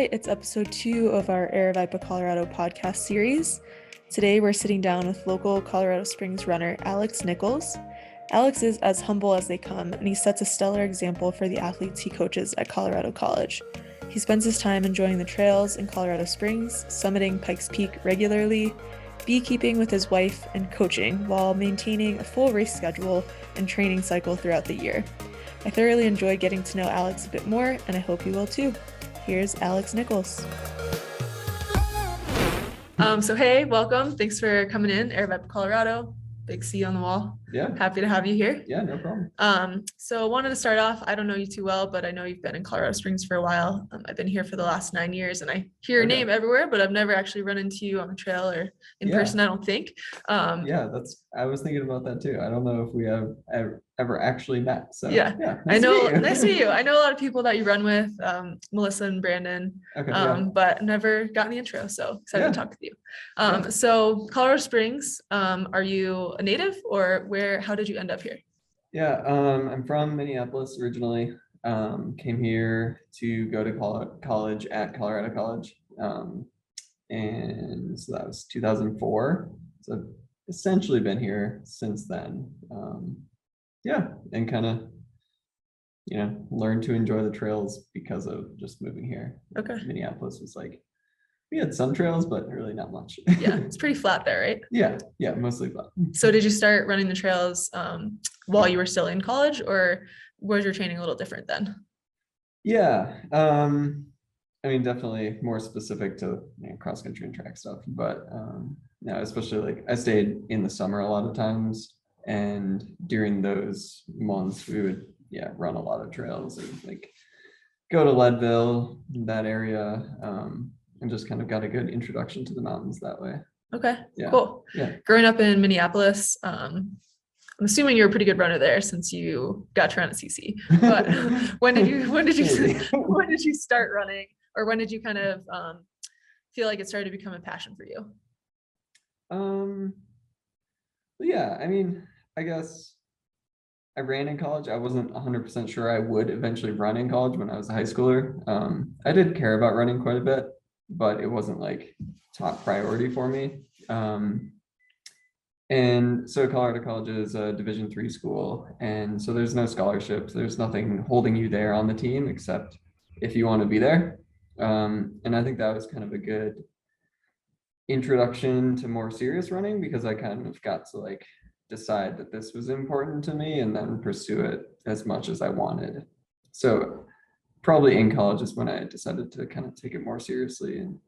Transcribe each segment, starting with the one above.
Hi, it's episode 2 of our Aravaipa, Colorado podcast series. Today we're sitting down with local Colorado Springs runner Alex Nichols. Alex is as humble as they come, and he sets a stellar example for the athletes he coaches at Colorado College. He spends his time enjoying the trails in Colorado Springs, summiting Pikes Peak regularly, beekeeping with his wife, and coaching while maintaining a full race schedule and training cycle throughout the year. I thoroughly enjoyed getting to know Alex a bit more, and I hope you will too. Here's Alex Nichols. Hey, welcome. Thanks for coming in, Aravaipa, Colorado. Big C on the wall. Yeah. Happy to have you here. Yeah, no problem. So wanted to start off, I don't know you too well, but I know you've been in Colorado Springs for a while. I've been here for the last 9 years and I hear your name everywhere, but I've never actually run into you on a trail or in person, I don't think. I was thinking about that too. I don't know if we have ever actually met. So yeah nice to meet you. I know a lot of people that you run with, Melissa and Brandon, but never gotten the intro, so excited to talk with you. So Colorado Springs, are you a native or how did you end up here? I'm from Minneapolis originally. Came here to go to college at Colorado College, and so that was 2004. So I've essentially been here since then. And kind of, learned to enjoy the trails because of just moving here. Okay. Minneapolis was like, we had some trails, but really not much. Yeah, it's pretty flat there, right? Yeah, mostly flat. So did you start running the trails while you were still in college, or was your training a little different then? Yeah, definitely more specific to cross country and track stuff, but especially like I stayed in the summer a lot of times, and during those months we would run a lot of trails and like go to Leadville, that area, and just kind of got a good introduction to the mountains that way. Okay, cool. Yeah. Growing up in Minneapolis, I'm assuming you're a pretty good runner there since you got to run at CC. But when did you start running, or when did you kind of feel like it started to become a passion for you? I guess I ran in college. I wasn't 100% sure I would eventually run in college when I was a high schooler. I did care about running quite a bit, but it wasn't like top priority for me. And so Colorado College is a Division III school, and so there's no scholarships. There's nothing holding you there on the team except if you want to be there. And I think that was kind of a good introduction to more serious running, because I kind of got to like decide that this was important to me and then pursue it as much as I wanted. So probably in college is when I decided to kind of take it more seriously and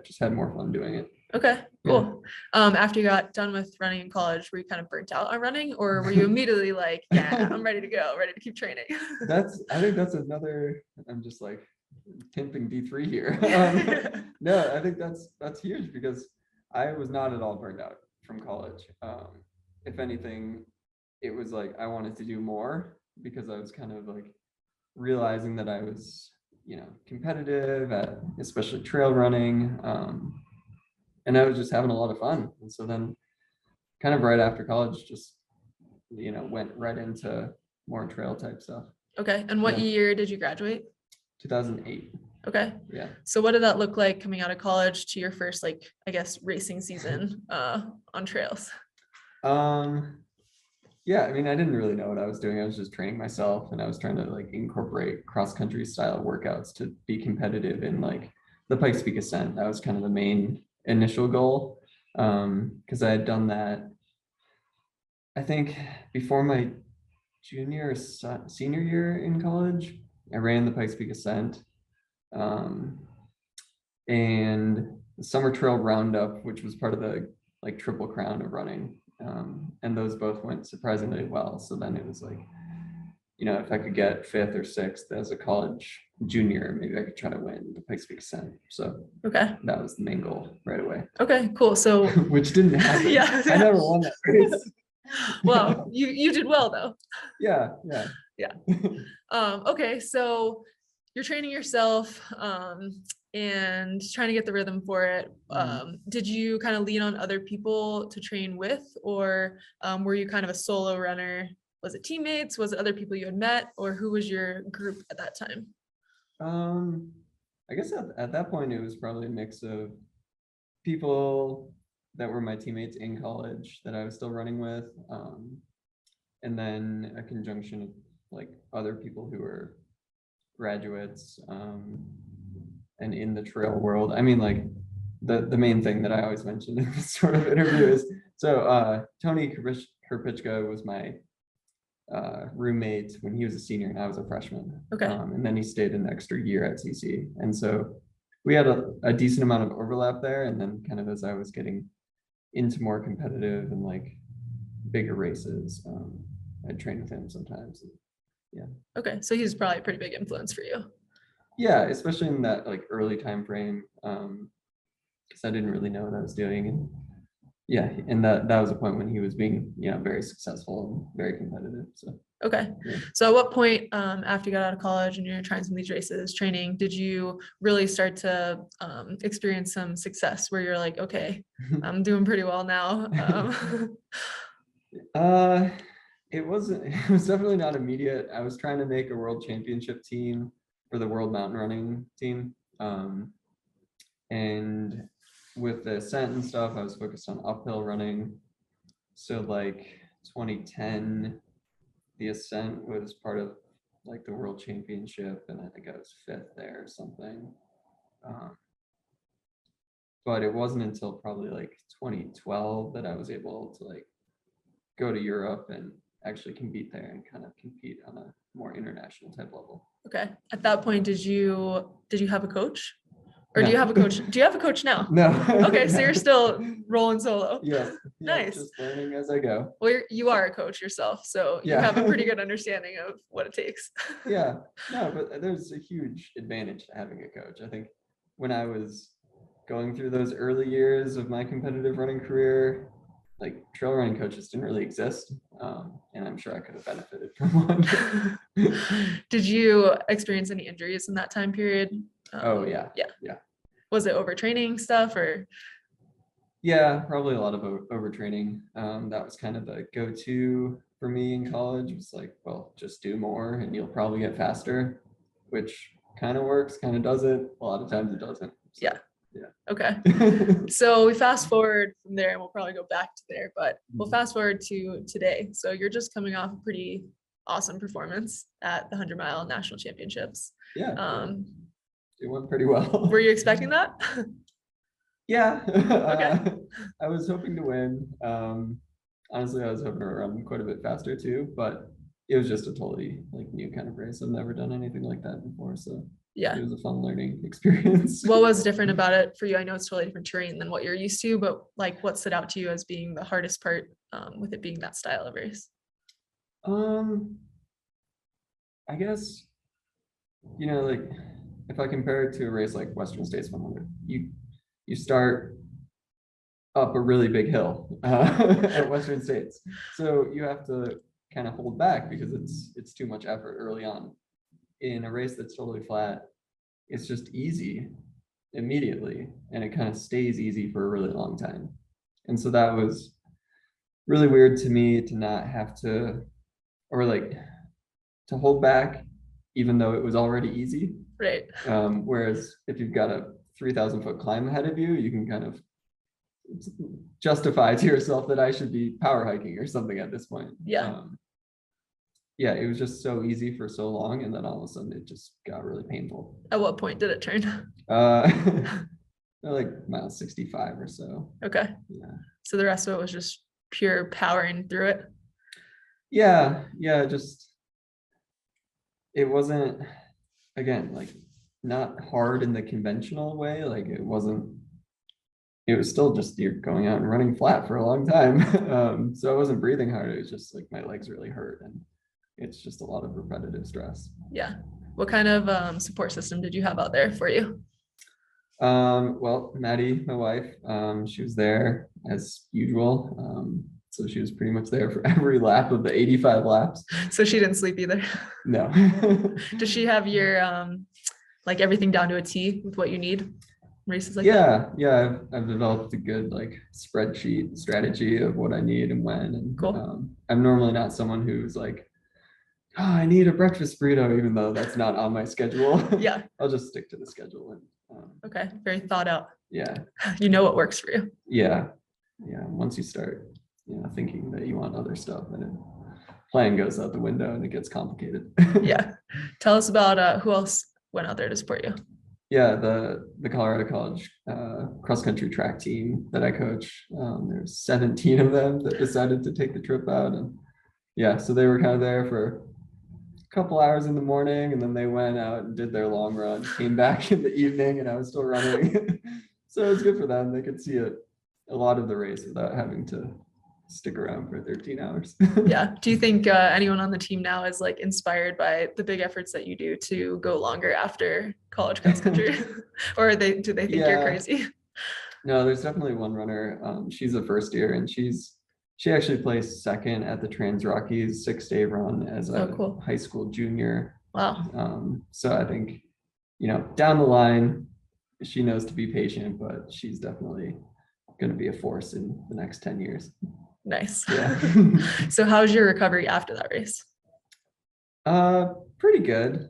just had more fun doing it. Okay, cool. After you got done with running in college, were you kind of burnt out on running, or were you immediately like, I'm ready to go, ready to keep training? I think that's another, I'm just like pimping D3 here. No, I think that's huge, because I was not at all burned out from college. If anything, it was like I wanted to do more, because I was kind of like realizing that I was, competitive at especially trail running. And I was just having a lot of fun. And so then kind of right after college, just, went right into more trail type stuff. Okay. And what year did you graduate? 2008. Okay. Yeah. So what did that look like coming out of college to your first, racing season on trails? I didn't really know what I was doing. I was just training myself, and I was trying to like incorporate cross-country style workouts to be competitive in like the Pikes Peak ascent. That was kind of the main initial goal, because I had done that, I think, before my junior or senior year in college. I ran the Pikes Peak ascent, and the summer trail roundup, which was part of the like Triple Crown of running, and those both went surprisingly well. So then it was like, if I could get 5th or 6th as a college junior, maybe I could try to win the Pikes Peak ascent. So that was the main goal right away. Okay, cool. So which didn't happen. I never won that race. Well, you did well though. Yeah. Okay, so you're training yourself and trying to get the rhythm for it. Did you kind of lean on other people to train with, or were you kind of a solo runner? Was it teammates? Was it other people you had met, or who was your group at that time? I guess at that point it was probably a mix of people that were my teammates in college that I was still running with, and then a conjunction of like other people who were graduates, and in the trail world. I mean, like the main thing that I always mention in this sort of interview is Tony Karpichka was my roommate when he was a senior and I was a freshman. Okay. And then he stayed an extra year at CC. And so we had a decent amount of overlap there. And then kind of as I was getting into more competitive and like bigger races, I'd train with him sometimes. Yeah. Okay. So he's probably a pretty big influence for you. Yeah, especially in that like early time frame. Because I didn't really know what I was doing. And yeah, and that was a point when he was being, very successful and very competitive. So okay. Yeah. So at what point, after you got out of college and you're trying some of these races, training, did you really start to experience some success where you're like, okay, I'm doing pretty well now? It was definitely not immediate. I was trying to make a world championship team for the world mountain running team. And with the ascent and stuff, I was focused on uphill running. So like 2010, the ascent was part of like the world championship, and I think I was 5th there or something. But it wasn't until probably like 2012 that I was able to like go to Europe and actually compete there and kind of compete on a more international type level. Okay. At that point, did you have a coach? Or no. Do you have a coach? Do you have a coach now? No. Okay, so you're still rolling solo. Yes. Nice. Just learning as I go. Well, you are a coach yourself, so you have a pretty good understanding of what it takes. Yeah. No, but there's a huge advantage to having a coach. I think when I was going through those early years of my competitive running career, like trail running coaches didn't really exist, and I'm sure I could have benefited from one. Did you experience any injuries in that time period? Oh yeah. Was it overtraining stuff or? Yeah, probably a lot of overtraining. That was kind of the go-to for me in college. It was like, well, just do more and you'll probably get faster, which kind of works, kind of doesn't. A lot of times it doesn't. So, yeah. Okay. So we fast forward from there and we'll probably go back to there, but we'll fast forward to today. So you're just coming off a pretty awesome performance at the 100-mile national championships. Yeah. It went pretty well. Were you expecting that? Yeah. Okay. I was hoping to win. Honestly, I was hoping to run quite a bit faster too, but it was just a totally like new kind of race. I've never done anything like that before, so yeah, it was a fun learning experience. What was different about it for you? I know it's totally different terrain than what you're used to, but like what stood out to you as being the hardest part with it being that style of race? I guess, like if I compare it to a race like Western States 100, you start up a really big hill at Western States, so you have to kind of hold back because it's too much effort early on. In a race that's totally flat, it's just easy immediately, and it kind of stays easy for a really long time. And so that was really weird to me to not have to, or like to hold back even though it was already easy. Right. Whereas if you've got a 3,000 foot climb ahead of you, you can kind of justify to yourself that I should be power hiking or something at this point. Yeah. Yeah, it was just so easy for so long, and then all of a sudden it just got really painful. At what point did it turn? Like mile 65 or so. Okay. Yeah. So the rest of it was just pure powering through it? Yeah, just it wasn't, again, like not hard in the conventional way. Like it was still just you're going out and running flat for a long time. So I wasn't breathing hard. It was just like my legs really hurt, and it's just a lot of repetitive stress. Yeah. What kind of support system did you have out there for you? Well, Maddie, my wife, she was there as usual. So she was pretty much there for every lap of the 85 laps. So she didn't sleep either? No. Does she have your like everything down to a T with what you need? Races like that? Yeah, I've developed a good like spreadsheet strategy of what I need and when. And cool. I'm normally not someone who's like oh, I need a breakfast burrito, even though that's not on my schedule. Yeah. I'll just stick to the schedule. And Okay. Very thought out. yeah, You know what works for you. yeah. Once you start, thinking that you want other stuff, then plan goes out the window and it gets complicated. Yeah. Tell us about who else went out there to support you. Yeah, the Colorado College cross country track team that I coach. There's 17 of them that decided to take the trip out, and yeah, so they were kind of there for a couple hours in the morning, and then they went out and did their long run, came back in the evening, and I was still running. So it was good for them. They could see a lot of the race without having to stick around for 13 hours. Yeah. Do you think anyone on the team now is like inspired by the big efforts that you do to go longer after college cross country? Or do they think you're crazy? No, there's definitely one runner. She's a first year, and she actually placed second at the Trans Rockies 6-day run as a cool. high school junior. Wow. So I think, down the line, she knows to be patient, but she's definitely going to be a force in the next 10 years. Nice. Yeah. So how's your recovery after that race? Pretty good.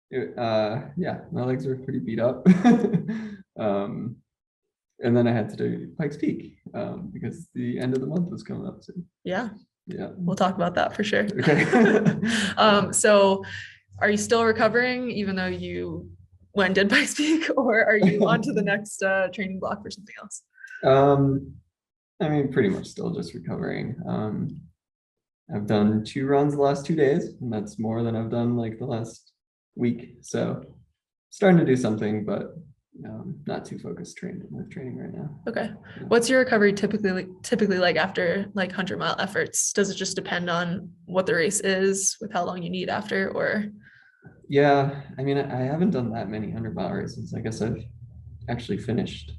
Yeah, my legs were pretty beat up. And then I had to do Pikes Peak because the end of the month was coming up soon. Yeah. Yeah. We'll talk about that for sure. Okay. So are you still recovering even though you went and did Pikes Peak, or are you on to the next training block for something else? I mean, pretty much still just recovering. I've done 2 runs the last 2 days, and that's more than I've done like the last week. So starting to do something, but not too focused with training right now. Okay. What's your recovery typically like after like 100-mile efforts? Does it just depend on what the race is with how long you need after, or? Yeah, I mean, I haven't done that many 100-mile races. I guess I've actually finished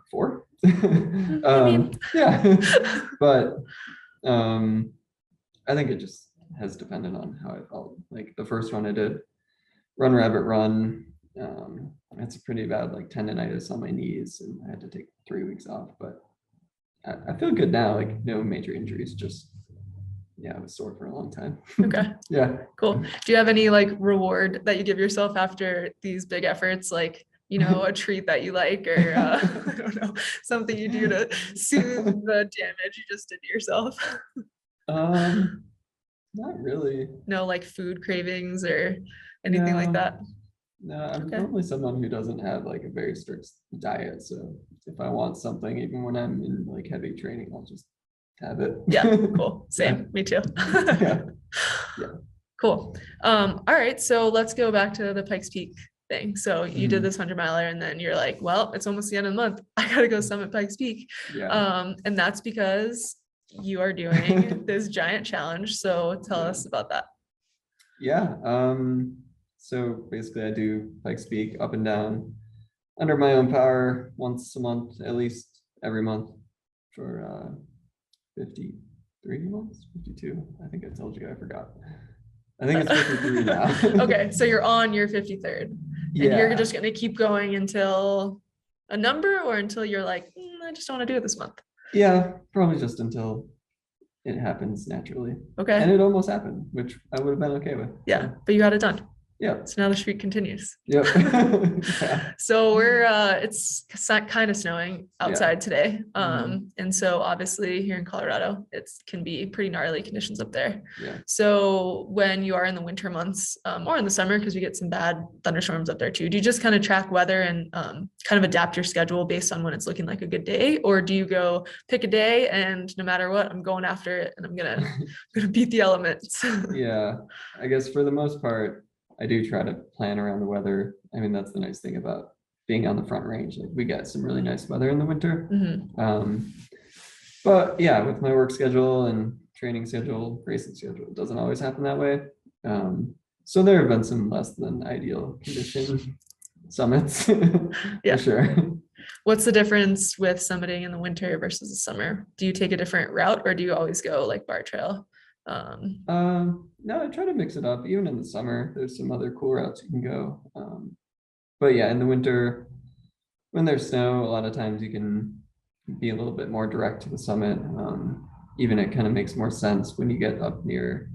4. Yeah, but I think it just has depended on how I felt. Like the first one I did, Run Rabbit Run, it's a pretty bad like tendonitis on my knees, and I had to take 3 weeks off, but I feel good now, like no major injuries, just I was sore for a long time. Okay. Yeah. Cool. Do you have any like reward that you give yourself after these big efforts, like a treat that you like, or I don't know, something you do to soothe the damage you just did to yourself? Not really. No, like food cravings or anything like that? No, I'm normally someone who doesn't have like a very strict diet. So if I want something, even when I'm in like heavy training, I'll just have it. Yeah, cool. Same. Me too. Yeah. Cool. All right. So let's go back to the Pikes Peak thing. So you did this 100-miler, and then you're like, well, it's almost the end of the month. I gotta go summit Pikes Peak. Yeah. And that's because you are doing this giant challenge. So tell us about that. Yeah. So basically I do Pikes Peak up and down under my own power once a month, at least every month for 53 months, 52. I think I told you, I forgot. I think it's 53 now. Okay, so you're on your 53rd, and you're just gonna keep going until a number, or until you're like, I just don't want to do it this month? Yeah, probably just until it happens naturally. Okay. And it almost happened, which I would have been okay with. Yeah, but you got it done. Yeah. So now the streak continues. Yep. Yeah. So it's kind of snowing outside today. And so obviously here in Colorado, it can be pretty gnarly conditions up there. Yeah. So when you are in the winter months, or in the summer, because we get some bad thunderstorms up there too, do you just kind of track weather and kind of adapt your schedule based on when it's looking like a good day? Or do you go pick a day and no matter what, I'm going after it and I'm gonna beat the elements? Yeah, I guess for the most part, I do try to plan around the weather. I mean, that's the nice thing about being on the Front Range. Like we get some really nice weather in the winter. But yeah, with my work schedule and training schedule, racing schedule, it doesn't always happen that way. So there have been some less than ideal condition summits. Yeah, for sure. What's the difference with summiting in the winter versus the summer? Do you take a different route, or do you always go like bar trail? No, I try to mix it up. Even in the summer, there's some other cool routes you can go. But yeah, in the winter, when there's snow, a lot of times you can be a little bit more direct to the summit. Even it kind of makes more sense when you get up near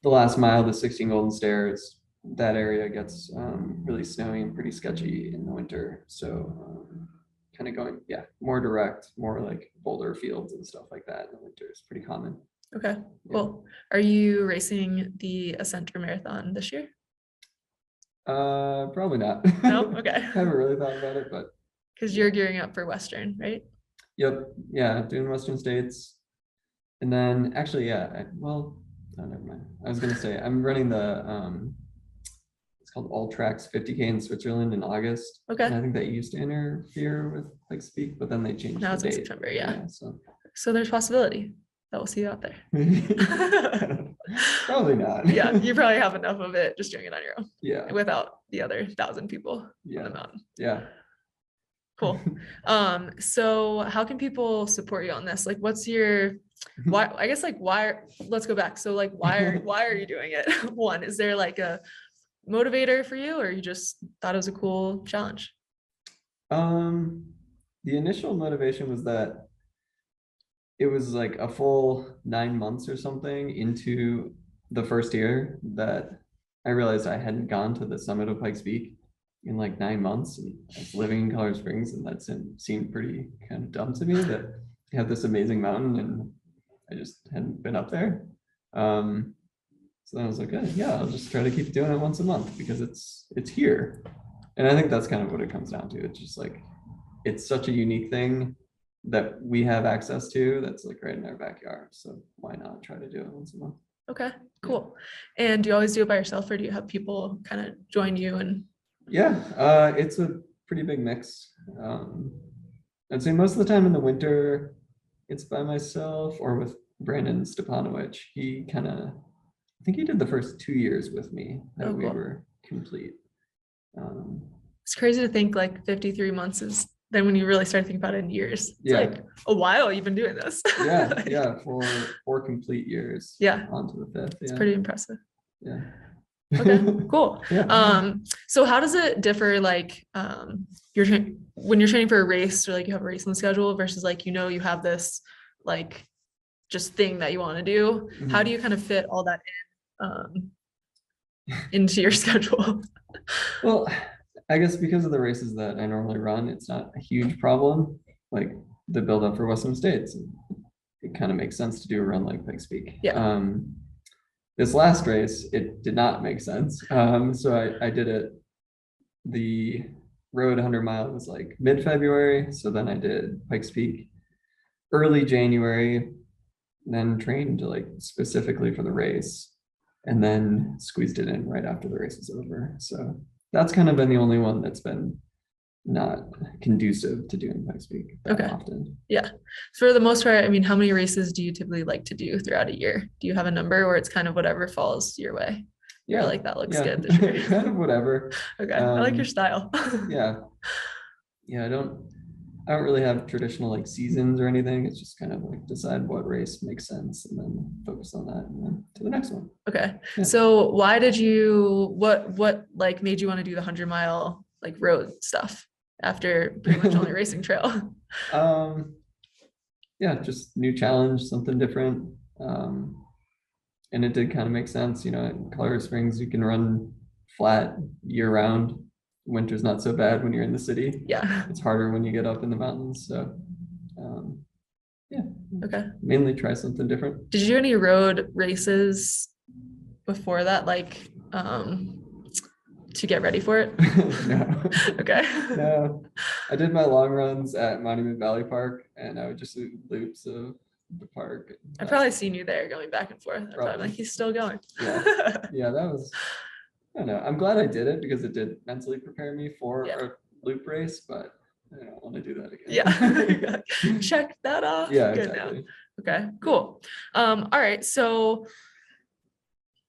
the last mile, the 16 Golden Stairs, that area gets really snowy and pretty sketchy in the winter. So kind of going, yeah, more direct, more like boulder fields and stuff like that in the winter is pretty common. Okay, cool. Are you racing the Ascent or Marathon this year? Probably not. No? Okay. Haven't really thought about it, but Because you're gearing up for Western, right? yep, yeah, doing Western States. And then actually, yeah, well, no, never mind. I was gonna say I'm running the it's called All Tracks 50K in Switzerland in August. Okay. And I think that used to interfere with Pikes Peak, but then they changed Now the it's in date. September, yeah. So So there's possibility that we'll see you out there. probably not. Yeah, you probably have enough of it just doing it on your own. Yeah. Without the other 1,000 people on the mountain. Yeah. Cool. So how can people support you on this? Like, what's your why? I guess like why? Let's go back. So like, why are you doing it? One, is there like a motivator for you, or you just thought it was a cool challenge? The initial motivation was that it was like a full 9 months or something into the first year that I realized I hadn't gone to the summit of Pikes Peak in like 9 months. And I was living in Colorado Springs, and that seemed pretty kind of dumb to me that you have this amazing mountain and I just hadn't been up there. So then I was like, yeah, I'll just try to keep doing it once a month because it's here. And I think that's kind of what it comes down to. It's just like, it's such a unique thing that we have access to that's like right in our backyard. So why not try to do it once a month? Okay, cool. And do you always do it by yourself, or do you have people kind of join you? And yeah, it's a pretty big mix. I'd say most of the time in the winter, it's by myself or with Brandon Stepanovich. He kind of, I think he did the first 2 years with me that we were complete. It's crazy to think like 53 months is then when you really start thinking about it in years. It's like a while you've been doing this. yeah, for 4 complete years. Yeah. Onto the 5th. It's pretty impressive. Yeah. Okay, cool. Yeah. So how does it differ, like when you're training for a race, or like you have a race on the schedule versus like, you know, you have this like just thing that you want to do? Mm-hmm. How do you kind of fit all that in into your schedule? Well, I guess because of the races that I normally run, it's not a huge problem. Like the build up for Western States, it kind of makes sense to do a run like Pikes Peak. Yeah. This last race, it did not make sense. So I did it. The road 100 mile was like mid-February. So then I did Pikes Peak early January, then trained like specifically for the race, and then squeezed it in right after the race was over. So that's kind of been the only one that's been not conducive to doing Pikes Peak that often. Yeah. For the most part, I mean, how many races do you typically like to do throughout a year? Do you have a number, or it's kind of whatever falls your way? Yeah. Like that looks good this year. Kind of whatever. Okay. I like your style. Yeah. I don't really have traditional like seasons or anything. It's just kind of like decide what race makes sense and then focus on that and then to the next one. Okay. Yeah. So why did you, what like made you want to do the 100-mile like road stuff after pretty much only racing trail? Yeah, just new challenge, something different. And it did kind of make sense. You know, in Colorado Springs, you can run flat year round. Winter's not so bad when you're in the city. Yeah. It's harder when you get up in the mountains. So yeah. Okay. Mainly try something different. Did you do any road races before that, like to get ready for it? No. Okay. No. I did my long runs at Monument Valley Park, and I would just do loops of the park. I've probably seen you there going back and forth. I'm probably like, he's still going. Yeah. Yeah, that was, I don't know. I'm glad I did it because it did mentally prepare me for a loop race, but I don't want to do that again. Yeah. Check that off. Yeah, good exactly. Now. Okay, cool. All right. So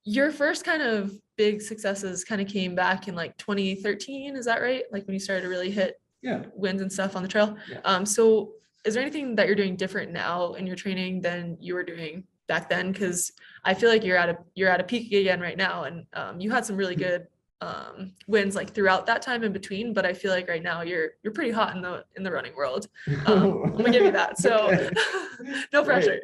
your first kind of big successes kind of came back in like 2013. Is that right? Like when you started to really hit wins and stuff on the trail. Yeah. So is there anything that you're doing different now in your training than you were doing back then? Because I feel like you're at a peak again right now, and you had some really good wins like throughout that time in between, but I feel like right now you're pretty hot in the running world. I'm gonna give you that. So no pressure.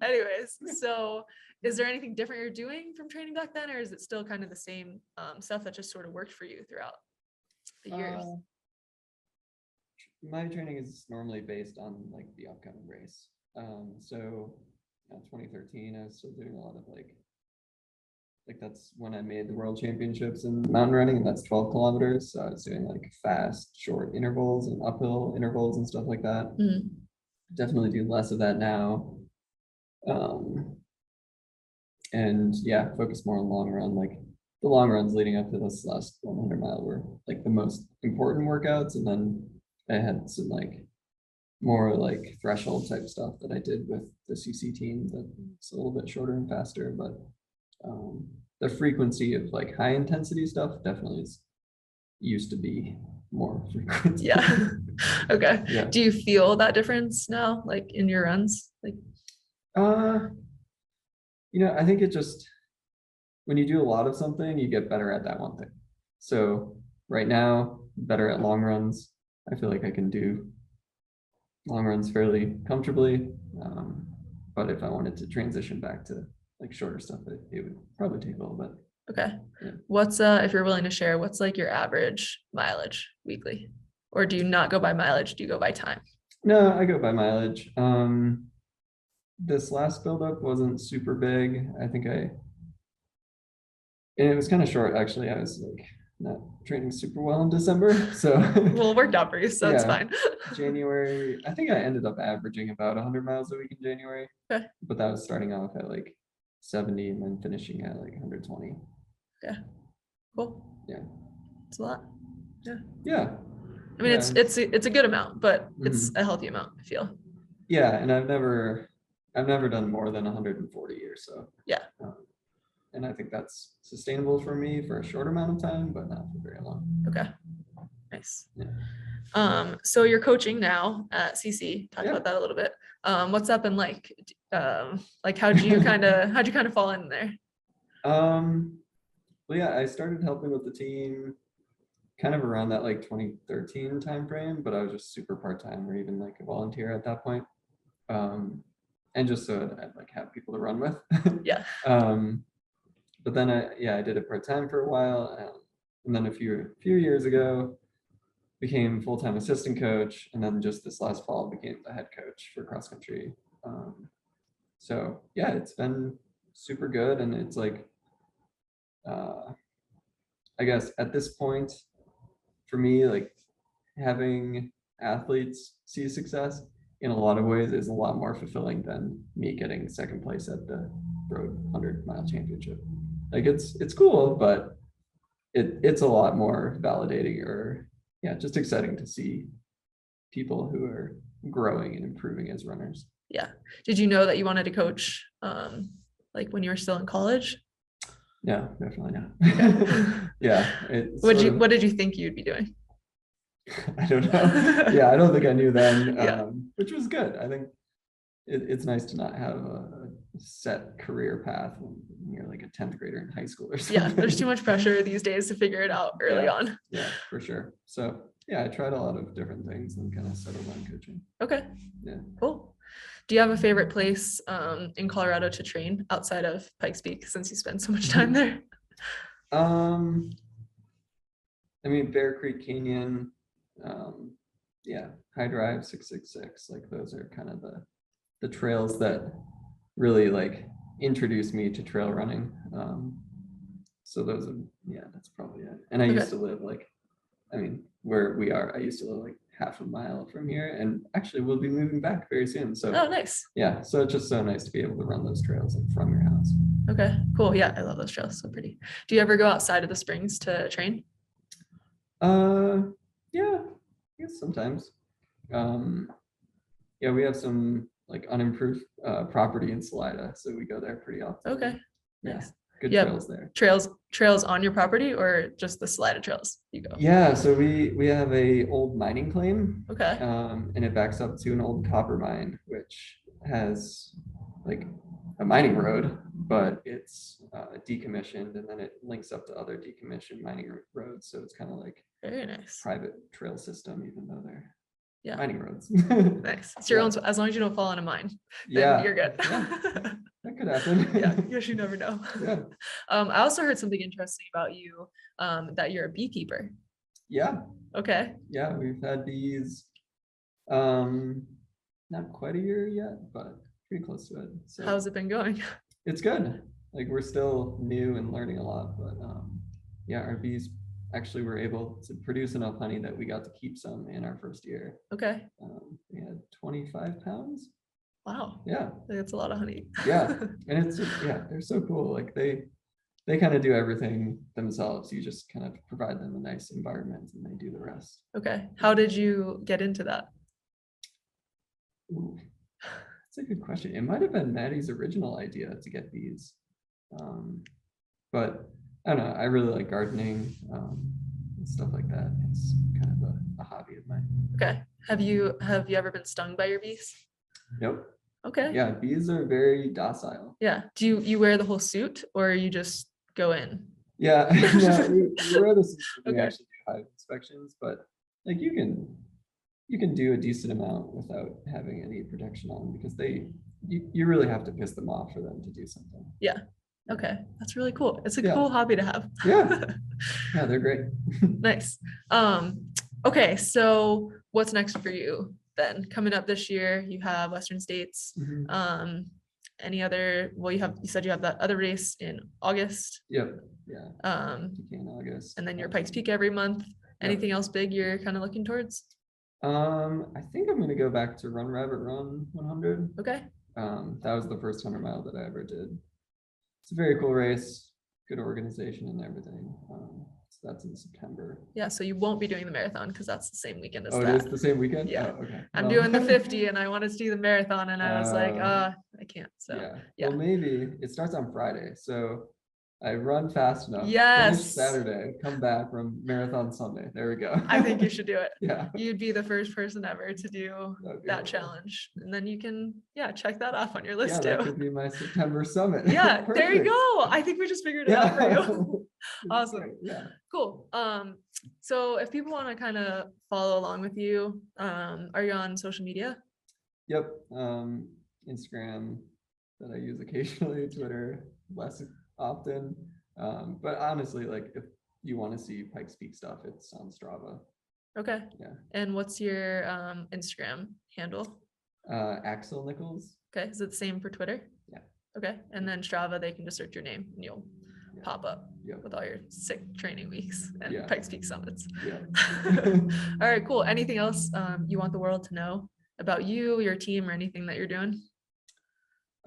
Anyways, so is there anything different you're doing from training back then, or is it still kind of the same stuff that just sort of worked for you throughout the years? My training is normally based on like the upcoming race. So 2013, I was still doing a lot of like that's when I made the world championships in mountain running, and that's 12 kilometers. So I was doing like fast, short intervals and uphill intervals and stuff like that. Mhm. Definitely do less of that now. And yeah, focus more on long run. Like the long runs leading up to this last 100 mile were like the most important workouts, and then I had some like more like threshold type stuff that I did with the CC team that's a little bit shorter and faster, but the frequency of like high intensity stuff definitely used to be more frequent. Yeah. Okay. Yeah. Do you feel that difference now, like in your runs? Like, I think it just, when you do a lot of something, you get better at that one thing. So right now, better at long runs. I feel like I can do long runs fairly comfortably. But if I wanted to transition back to like shorter stuff, it would probably take a little bit. okay. Yeah. What's if you're willing to share, what's like your average mileage weekly? Or do you not go by mileage? Do you go by time? No, I go by mileage. This last buildup wasn't super big. I think and it was kind of short actually. I was like not training super well in December. So well, it worked out for you, so it's fine. January, I think I ended up averaging about 100 miles a week in January. Okay. But that was starting off at like 70 and then finishing at like 120. Yeah. Cool. Yeah. It's a lot. Yeah. Yeah. I mean, Yeah. it's a good amount, but it's a healthy amount, I feel. Yeah, and I've never done more than 140 years, so yeah. And I think that's sustainable for me for a short amount of time, but not for very long. Okay. Nice. Yeah. So you're coaching now at CC. Talk about that a little bit. What's that been like? Like how'd you kind of fall in there? Well, yeah, I started helping with the team kind of around that like 2013 timeframe, but I was just super part-time or even like a volunteer at that point. And just so I'd like have people to run with. Yeah. But then I did it part-time for a while, and then a few years ago became full-time assistant coach, and then just this last fall became the head coach for cross country. So yeah, it's been super good, and it's like I guess at this point for me, like having athletes see success in a lot of ways is a lot more fulfilling than me getting second place at the road 100-mile championship. Like it's cool, but it's a lot more validating, or just exciting to see people who are growing and improving as runners. Yeah. Did you know that you wanted to coach like when you were still in college? No, definitely not. Yeah. What did you think you'd be doing? I don't know. Yeah, I don't think I knew then, which was good. I think it's nice to not have a set career path when you're like a 10th grader in high school or something. Yeah, there's too much pressure these days to figure it out early on. Yeah, for sure. So yeah, I tried a lot of different things and kind of settled on coaching. Okay. Yeah. Cool. Do you have a favorite place in Colorado to train outside of Pikes Peak, since you spend so much time there? I mean, Bear Creek Canyon, High Drive 666, like those are kind of the trails that really like introduced me to trail running. So those are, that's probably it. And I used to live where we are, I used to live like half a mile from here, and actually we'll be moving back very soon. So nice. Yeah, so it's just so nice to be able to run those trails like from your house. Okay, cool. Yeah, I love those trails, so pretty. Do you ever go outside of the Springs to train? Yeah, I guess sometimes. We have some like unimproved property in Salida, so we go there pretty often. Okay, yeah. Nice. Good trails there. Trails on your property, or just the Salida trails you go? Yeah, so we have a old mining claim. Okay. And it backs up to an old copper mine, which has like a mining road, but it's decommissioned, and then it links up to other decommissioned mining roads. So it's kind of like very nice private trail system, even though they're mining roads. Nice. It's your Yeah. own, as long as you don't fall in a mine, then Yeah. you're good. Yeah. That could happen. Yeah, yes, you never know. Yeah. I also heard something interesting about you, that you're a beekeeper. Yeah. Okay. Yeah, we've had bees not quite a year yet, but pretty close to it. So How's it been going? it's good. Like we're still new and learning a lot, but yeah, our bees actually were able to produce enough honey that we got to keep some in our first year. Okay. We had 25 pounds. Wow. Yeah. That's a lot of honey. Yeah. And it's just, yeah, they're so cool. Like they kind of do everything themselves. You just kind of provide them a nice environment and they do the rest. Okay. How did you get into that? Ooh, that's a good question. It might have been Maddie's original idea to get bees. But I don't know. I really like gardening and stuff like that. It's kind of a hobby of mine. Okay. Have you ever been stung by your bees? Nope. Okay. Yeah, bees are very docile. Yeah. Do you wear the whole suit or you just go in? Yeah, yeah, we wear the suit when we Okay. actually do hive inspections, but like you can do a decent amount without having any protection on because you really have to piss them off for them to do something. Yeah. Okay. That's really cool. It's a Yeah. cool hobby to have. Yeah. Yeah, they're great. Nice. Okay, so what's next for you then? Coming up this year, you have Western States. Mhm. Any other, well, you said you have that other race in August. Yep. Yeah. In August. And then your Pikes Peak every month. Anything else big you're kind of looking towards? I think I'm gonna go back to Run Rabbit Run 100. Okay. That was the first 100 mile that I ever did. It's a very cool race, good organization and everything. So that's in September. Yeah, so you won't be doing the marathon because that's the same weekend as Oh, that. it is the same weekend? Yeah. Oh, okay. I'm Well. doing the 50 and I wanted to do the marathon and I was like, I can't. So yeah. Well, maybe it starts on Friday. So I run fast enough. Yes. Finish Saturday, come back, run marathon Sunday. There we go. I think you should do it. Yeah. You'd be the first person ever to do that cool. challenge. And then you can, check that off on your list That too. could be my September summit. Yeah, there you go. I think we just figured it out for you. Awesome. Great. Yeah. Cool. So if people want to kind of follow along with you, are you on social media? Yep. Instagram that I use occasionally, Twitter less often. But honestly, like if you want to see Pikes Peak stuff, it's on Strava. Okay. Yeah. And what's your Instagram handle? Axel Nichols. Okay. Is it the same for Twitter? Yeah. Okay. And then Strava, they can just search your name and you'll pop up with all your sick training weeks and Pikes Peak summits. Yeah. All right, cool. Anything else you want the world to know about you, your team, or anything that you're doing?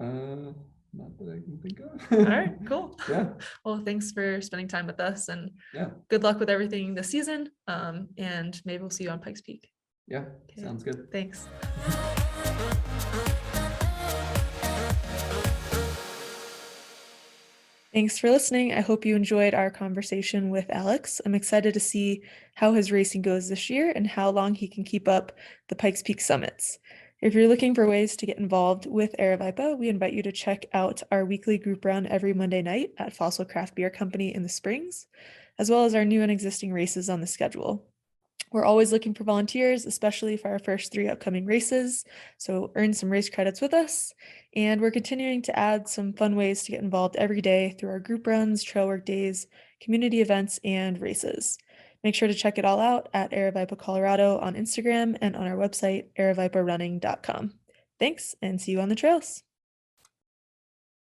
Not that I can think of. All right, cool. Yeah. Well, thanks for spending time with us and yeah, good luck with everything this season. And maybe we'll see you on Pikes Peak. Yeah, sounds good. Thanks. Thanks for listening. I hope you enjoyed our conversation with Alex. I'm excited to see how his racing goes this year and how long he can keep up the Pikes Peak summits. If you're looking for ways to get involved with Aravaipa, we invite you to check out our weekly group run every Monday night at Fossil Craft Beer Company in the Springs, as well as our new and existing races on the schedule. We're always looking for volunteers, especially for our first 3 upcoming races, so earn some race credits with us. And we're continuing to add some fun ways to get involved every day through our group runs, trail work days, community events, and races. Make sure to check it all out at Aravaipa Colorado on Instagram and on our website, aravaiparunning.com. Thanks, and see you on the trails.